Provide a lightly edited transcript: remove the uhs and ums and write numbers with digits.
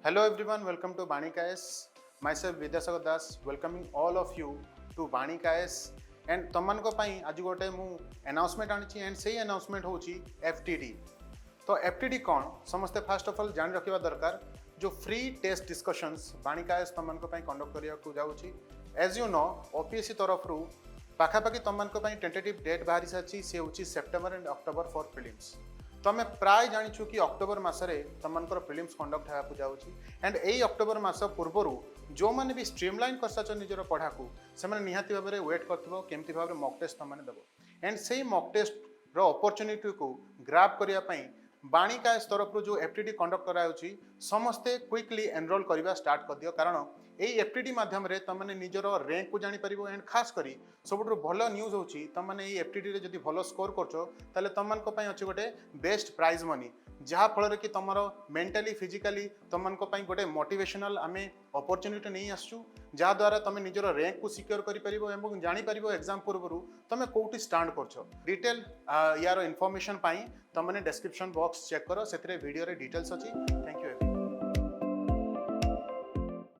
Hello everyone, welcome to Bani KS. Myself Vidyasagar Das, welcoming all of you to Bani KS. And तमन को पाई आज गोटे मु announcement आनी एंड सही अनाउंसमेंट होची FTD. तो FTD कौन समस्ते फर्स्ट ऑफ ऑल जान रखिबा दरकार जो फ्री टेस्ट डिस्कशंस बाणी KS तमन को पाई कंडक्ट करिया को जाउची. एज यू नो OPSC तरफ रु पाखापाखि तमन को पाई टेंटेटिव डेट बाहरी साची से होची September and October for prelims. तो आम प्राय जाचु कि अक्टोबर मसरे तुमर प्रिलिम्स कंडक्ट होगा जाऊँगी एंड यही अक्टोबर मस पूर्वर जो मैंने भी स्ट्रीमलाइन कर सार निजर पढ़ा को से निहाती भाव में वेट करमती भाव में मक टेस्ट तुमने देव एंड से मक टेस्ट अपॉर्चुनिटी को ग्राब करने बाणी KS तरफ जो FTD कंडक्ट कराऊँगी समस्ते क्विकली एनरोल करने स्टार्ट कर दियो कारण यही FTD माध्यम रे तुमने निजर रैंक को जानी परिबो एंड खास करी सबुठ भल न्यूज होची तुमने यही FTD रे जदी भल स्कोर करछो ताले तुमन को पई अछि गोटे बेस्ट प्राइज मनी जहाँ फल कि तुम मेंटली फिजिकली तुम गोटे मोटिवेशनल आम अपॉर्चुनिटी नहीं आसचु जहाँद्वारा तुम निजर रैंक को सिक्योर कर जापर एग्जाम पूर्व तुम कौटी स्टांड कर डिटेल यार इनफॉरमेशन तुमने डिस्क्रिप्शन बॉक्स चेक कर से वीडियो रे डिटेल्स अच्छी. Thank you.